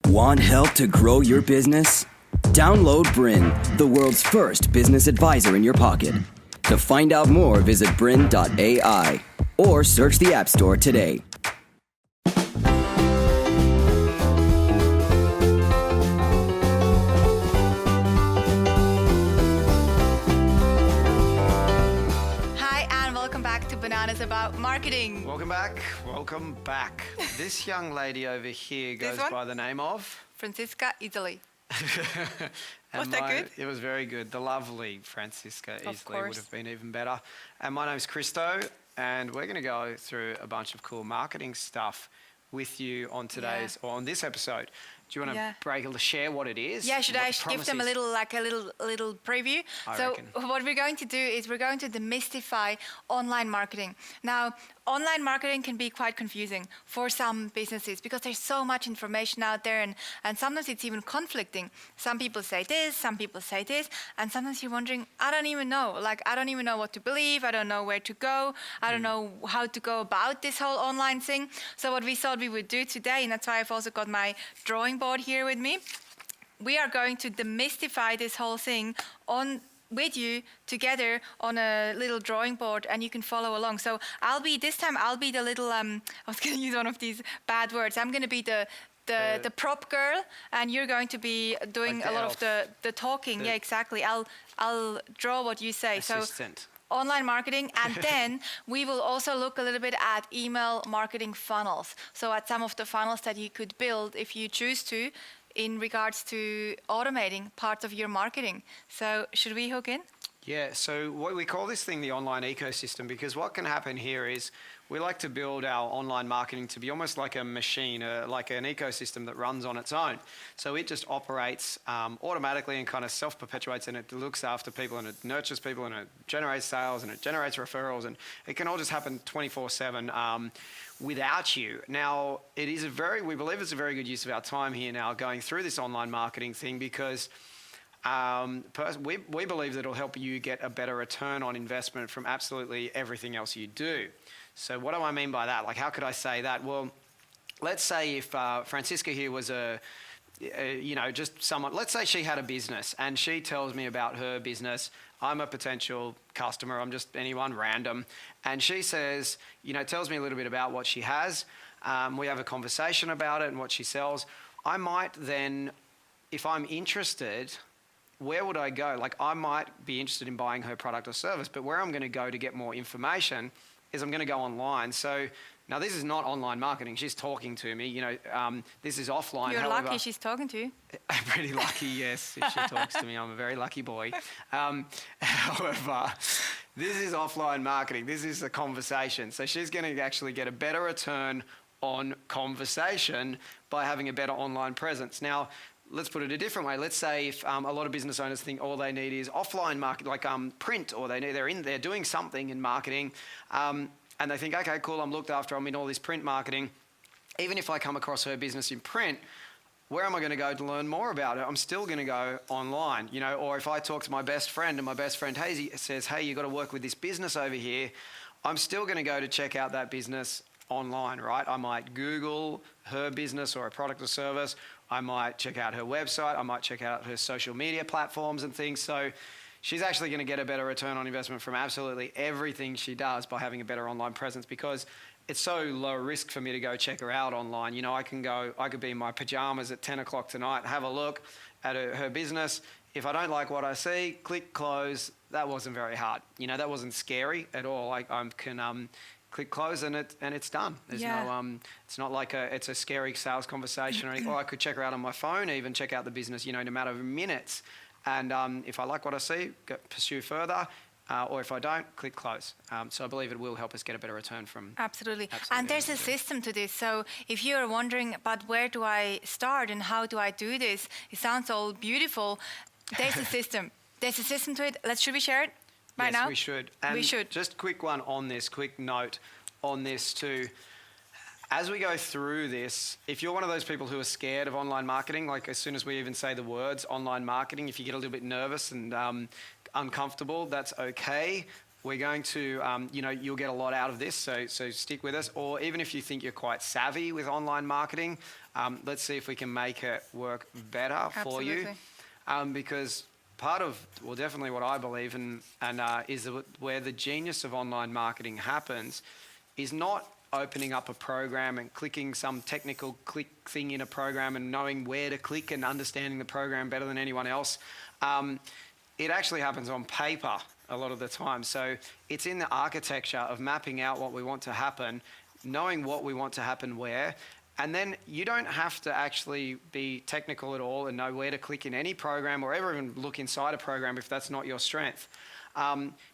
Want help to grow your business? Download BRiN, the world's first business advisor in your pocket. To find out more, visit BRiN.ai or search the App Store today. Bananas about marketing. Welcome back. This young lady over here goes by the name of Franziska, Iseli. Was that good? It was very good. The lovely Franziska Iseli would have been even better. And my name's Christo, and we're going to go through a bunch of cool marketing stuff with you on today's or on this episode. Do you want to share what it is? Yeah, should I give them a little preview? I reckon. What we're going to do is we're going to demystify online marketing. Now, online marketing can be quite confusing for some businesses because there's so much information out there, and sometimes it's even conflicting. Some people say this, some people say this, and sometimes you're wondering, I don't even know. I don't even know what to believe. I don't know where to go. I don't know how to go about this whole online thing. So what we thought we would do today, and that's why I've also got my drawing board here with me, we are going to demystify this whole thing with you together on a little drawing board, and you can follow along. So I'll be the little I was going to use one of these bad words. I'm going to be the prop girl, and you're going to be doing a lot of the talking. Yeah, exactly. I'll draw what you say. Assistant. So online marketing, and then we will also look a little bit at email marketing funnels. So at some of the funnels that you could build if you choose to, in regards to automating parts of your marketing. So should we hook in? Yeah, so what we call this thing the online ecosystem, because what can happen here is we like to build our online marketing to be almost like a machine, like an ecosystem that runs on its own. So it just operates automatically and kind of self-perpetuates, and it looks after people, and it nurtures people, and it generates sales, and it generates referrals, and it can all just happen 24/7 without you. Now, we believe it's a very good use of our time here now going through this online marketing thing, because we believe that it'll help you get a better return on investment from absolutely everything else you do. So what do I mean by that? Like, how could I say that? Well, let's say if Franziska here was just someone, let's say she had a business and she tells me about her business. I'm a potential customer. I'm just anyone random. And she says, tells me a little bit about what she has. We have a conversation about it and what she sells. I might then, if I'm interested, where would I go? Like, I might be interested in buying her product or service, but where I'm going to go to get more information is I'm going to go online. So now this is not online marketing. She's talking to me. This is offline. You're lucky she's talking to you. I'm pretty lucky, yes. If she talks to me, I'm a very lucky boy. However, this is offline marketing. This is a conversation. So she's going to actually get a better return on conversation by having a better online presence. Now, let's put it a different way. Let's say if a lot of business owners think all they need is offline market, like print, or they're doing something in marketing, and they think, okay, cool, I'm looked after, I'm in all this print marketing. Even if I come across her business in print, where am I going to go to learn more about it? I'm still going to go online, or if I talk to my best friend and my best friend says, hey, you got to work with this business over here, I'm still going to go to check out that business online, right? I might Google her business or a product or service. I might check out her website. I might check out her social media platforms and things. So she's actually going to get a better return on investment from absolutely everything she does by having a better online presence, because it's so low risk for me to go check her out online. I could be in my pajamas at 10 o'clock tonight, have a look at her business. If I don't like what I see, click close. That wasn't very hard. That wasn't scary at all. I can click close and it's done. There's it's not like it's a scary sales conversation or anything. Or I could check her out on my phone, even check out the business, no matter of minutes. And if I like what I see, pursue further. Or if I don't, click close. So I believe it will help us get a better return from. Absolutely. And there's a system to this. So if you're wondering, but where do I start and how do I do this? It sounds all beautiful. There's a system. There's a system to it. Should we share it? Right now? Yes, we should. And we should. Just quick note on this too. As we go through this, if you're one of those people who are scared of online marketing, like as soon as we even say the words online marketing, if you get a little bit nervous and uncomfortable, that's okay. We're going to, you'll get a lot out of this, so stick with us. Or even if you think you're quite savvy with online marketing, let's see if we can make it work better for you. Because part of, well, definitely what I believe is that where the genius of online marketing happens is not opening up a program and clicking some technical click thing in a program and knowing where to click and understanding the program better than anyone else. It actually happens on paper a lot of the time. So it's in the architecture of mapping out what we want to happen, knowing what we want to happen where, and then you don't have to actually be technical at all and know where to click in any program or ever even look inside a program if that's not your strength.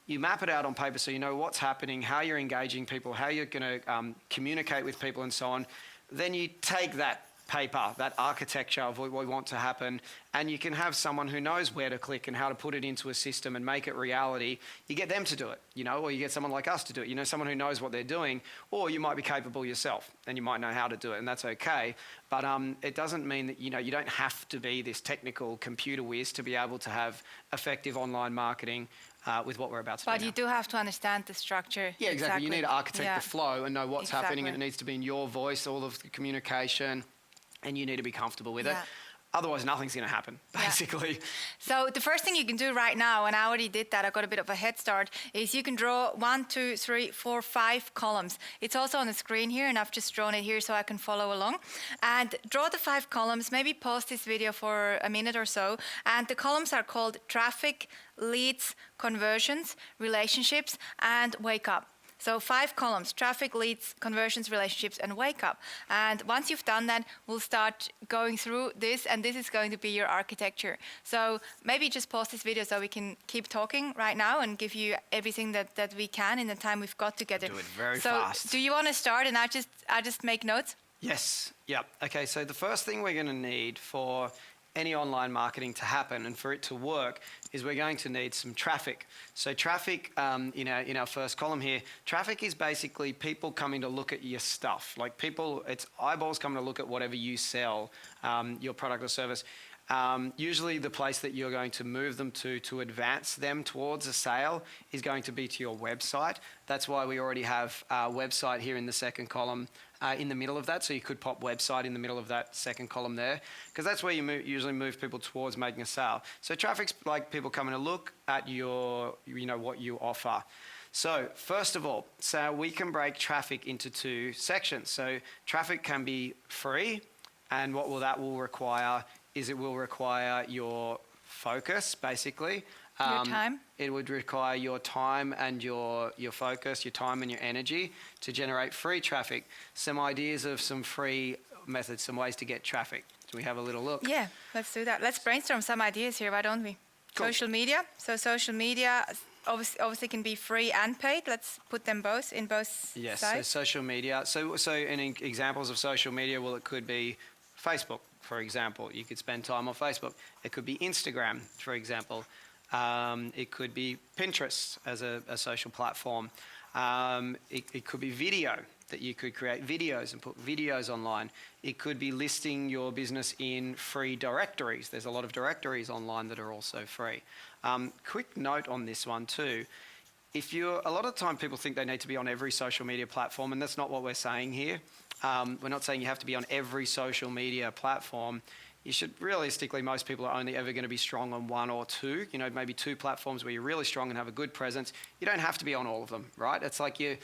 You map it out on paper so you know what's happening, how you're engaging people, how you're going to communicate with people and so on. Then you take that paper, that architecture of what we want to happen, and you can have someone who knows where to click and how to put it into a system and make it reality. You get them to do it, or you get someone like us to do it, someone who knows what they're doing, or you might be capable yourself and you might know how to do it, and that's okay. But it doesn't mean that, you don't have to be this technical computer whiz to be able to have effective online marketing with what we're about to do. But you do have to understand the structure. Yeah, exactly. You need to architect the flow and know what's happening, and it needs to be in your voice, all of the communication, and you need to be comfortable with it. Otherwise, nothing's going to happen, basically. So the first thing you can do right now, and I already did that, I got a bit of a head start, is you can draw 1, 2, 3, 4, 5 columns. It's also on the screen here, and I've just drawn it here so I can follow along. And draw the 5 columns, maybe pause this video for a minute or so. And the columns are called traffic, leads, conversions, relationships, and wake up. So 5 columns: traffic, leads, conversions, relationships, and wake up. And once you've done that, we'll start going through this, and this is going to be your architecture. So maybe just pause this video so we can keep talking right now and give you everything that we can in the time we've got together. Do it very fast. So do you want to start, and I just make notes? Yes. Yep. Okay. So the first thing we're going to need for any online marketing to happen and for it to work is we're going to need some traffic. So traffic, in our first column here, traffic is basically people coming to look at your stuff. Like people, it's eyeballs coming to look at whatever you sell, your product or service. Usually the place that you're going to move them to advance them towards a sale is going to be to your website. That's why we already have a website here in the second column in the middle of that. So you could pop website in the middle of that second column there, because that's where you usually move people towards making a sale. So traffic's like people coming to look at your, what you offer. So first of all, so we can break traffic into 2 sections. So traffic can be free, and that will require is it will require your focus, basically. Your time? It would require your time and your focus, your time and your energy to generate free traffic. Some ideas of some free methods, some ways to get traffic. Do we have a little look? Yeah, let's do that. Let's brainstorm some ideas here, why don't we? Cool. Social media. So social media obviously can be free and paid. Let's put them both in both sides. Yes, so social media. So examples of social media, well, it could be Facebook, for example. You could spend time on Facebook. It could be Instagram, for example. It could be Pinterest as a social platform. It could be video, that you could create videos and put videos online. It could be listing your business in free directories. There's a lot of directories online that are also free. Quick note on this one too. A lot of the time people think they need to be on every social media platform, and that's not what we're saying here. We're not saying you have to be on every social media platform. You should realistically, most people are only ever going to be strong on 1 or 2, maybe 2 platforms where you're really strong and have a good presence. You don't have to be on all of them, right? It's like you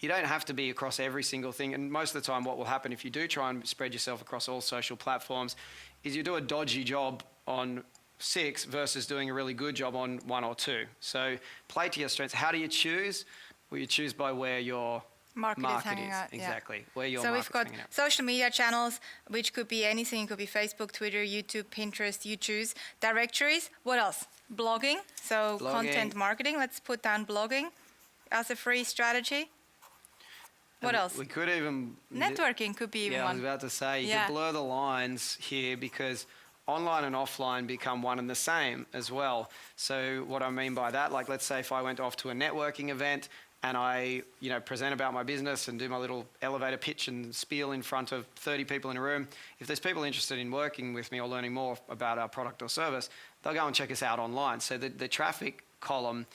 don't have to be across every single thing. And most of the time what will happen if you do try and spread yourself across all social platforms is you do a dodgy job on 6 versus doing a really good job on 1 or 2. So play to your strengths. How do you choose? Well, you choose by where your market is hanging out. Exactly. Where your so market's we've got hanging out. social media channels, which could be anything. It could be Facebook, Twitter, YouTube, Pinterest. You choose. Directories. What else? Blogging. So content marketing. Let's put down blogging as a free strategy. What else? We could even... Networking could be even one. I was about to say, you could blur the lines here because online and offline become one and the same as well. So what I mean by that, like let's say if I went off to a networking event and I, present about my business and do my little elevator pitch and spiel in front of 30 people in a room, if there's people interested in working with me or learning more about our product or service, they'll go and check us out online. So the traffic column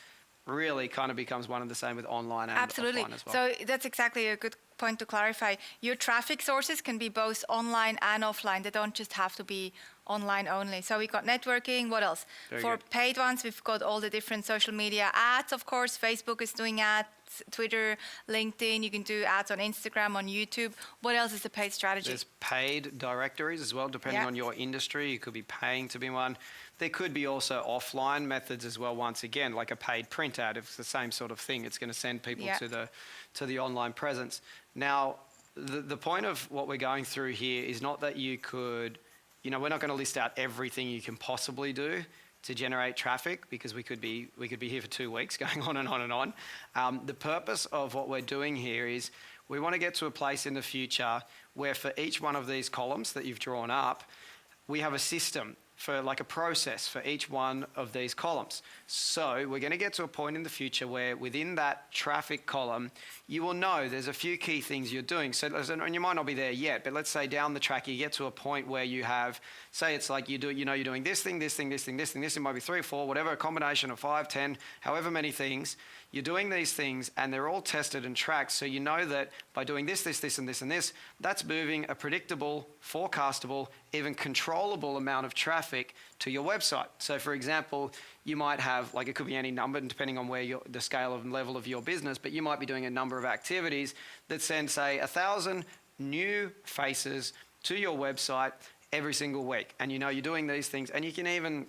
really kind of becomes one and the same with online and offline as well. So that's exactly a good point to clarify. Your traffic sources can be both online and offline. They don't just have to be online only. So we got networking. What else? Very For good. paid ones, we've got all the different social media ads, of course. Facebook is doing ads, Twitter, LinkedIn. You can do ads on Instagram, on YouTube. What else is the paid strategy? There's paid directories as well, depending Yeah. on your industry. You could be paying to be one. There could be also offline methods as well, once again, like a paid print ad. It's the same sort of thing. It's going to send people Yeah. to the online presence. Now, the point of what we're going through here is not that you could, we're not going to list out everything you can possibly do to generate traffic, because we could be here for 2 weeks going on and on and on. The purpose of what we're doing here is we want to get to a place in the future where for each one of these columns that you've drawn up, we have a system for like a process for each one of these columns. So we're going to get to a point in the future where within that traffic column, you will know there's a few key things you're doing. So, and you might not be there yet, but let's say down the track, you get to a point where you have, say it's like you're doing this thing, this thing, this thing, this thing, this, it might be 3 or 4, whatever, a combination of 5, 10, however many things. You're doing these things and they're all tested and tracked. So you know that by doing this, this, this, and this, and this, that's moving a predictable, forecastable, even controllable amount of traffic to your website. So for example, you might have, like it could be any number depending on where the scale and level of your business, but you might be doing a number of activities that send, say, 1,000 new faces to your website every single week. And you're doing these things, and you can even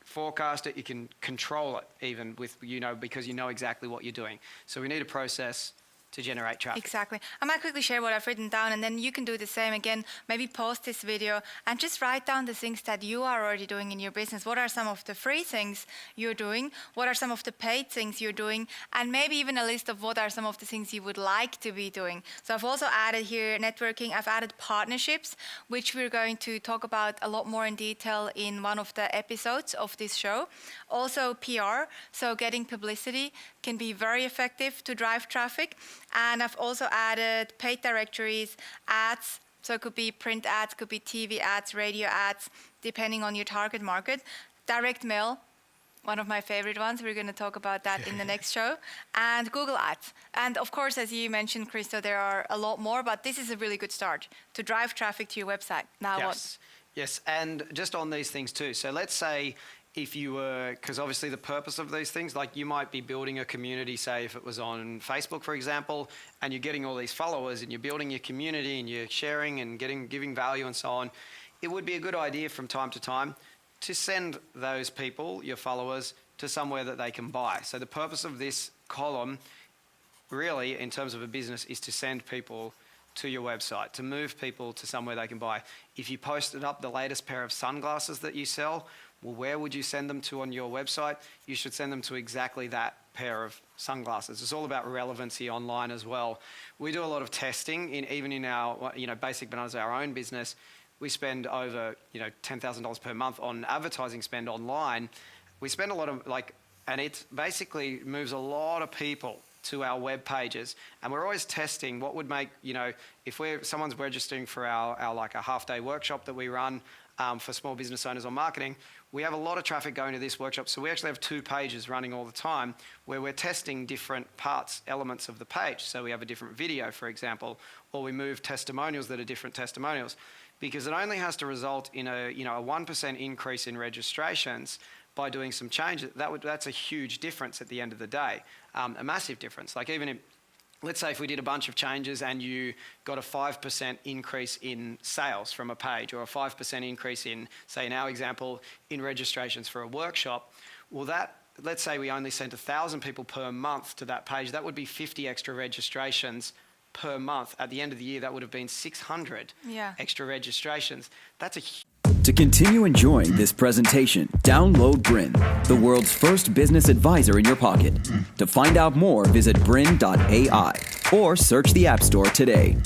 forecast it, you can control it even with, because you know exactly what you're doing. So we need a process to generate traffic. Exactly. I might quickly share what I've written down, and then you can do the same again. Maybe pause this video and just write down the things that you are already doing in your business. What are some of the free things you're doing? What are some of the paid things you're doing? And maybe even a list of what are some of the things you would like to be doing. So I've also added here networking. I've added partnerships, which we're going to talk about a lot more in detail in one of the episodes of this show. Also PR, so getting publicity can be very effective to drive traffic. And I've also added paid directories, ads, so it could be print ads, could be TV ads, radio ads, depending on your target market. Direct mail, one of my favorite ones. We're going to talk about that in the next show. And Google Ads. And of course, as you mentioned, Christo, there are a lot more, but this is a really good start to drive traffic to your website. Now what? Yes, and just on these things too. So let's say if you were, because obviously the purpose of these things, like you might be building a community, say if it was on Facebook, for example, and you're getting all these followers and you're building your community and you're sharing and giving value and so on, it would be a good idea from time to time to send those people, your followers, to somewhere that they can buy. So the purpose of this column, really, in terms of a business, is to send people to your website, to move people to somewhere they can buy. If you posted up the latest pair of sunglasses that you sell, well, where would you send them to on your website? You should send them to exactly that pair of sunglasses. It's all about relevancy online as well. We do a lot of testing, even in our, Basic Bananas, our own business. We spend over, $10,000 per month on advertising spend online. We spend a lot of and it basically moves a lot of people to our web pages, and we're always testing what would make, if someone's registering for our like a half-day workshop that we run for small business owners on marketing, we have a lot of traffic going to this workshop. So we actually have 2 pages running all the time where we're testing different elements of the page. So we have a different video, for example, or we move testimonials that are different testimonials, because it only has to result in a 1% increase in registrations by doing some changes. That's a huge difference at the end of the day, a massive difference. Like even let's say if we did a bunch of changes and you got a 5% increase in sales from a page, or a 5% increase in, say in our example, in registrations for a workshop, well let's say we only sent 1,000 people per month to that page, that would be 50 extra registrations per month. At the end of the year, that would have been 600 extra registrations. That's a To continue enjoying this presentation, download BRiN, the world's first business advisor in your pocket. To find out more, visit BRiN.ai or search the App Store today.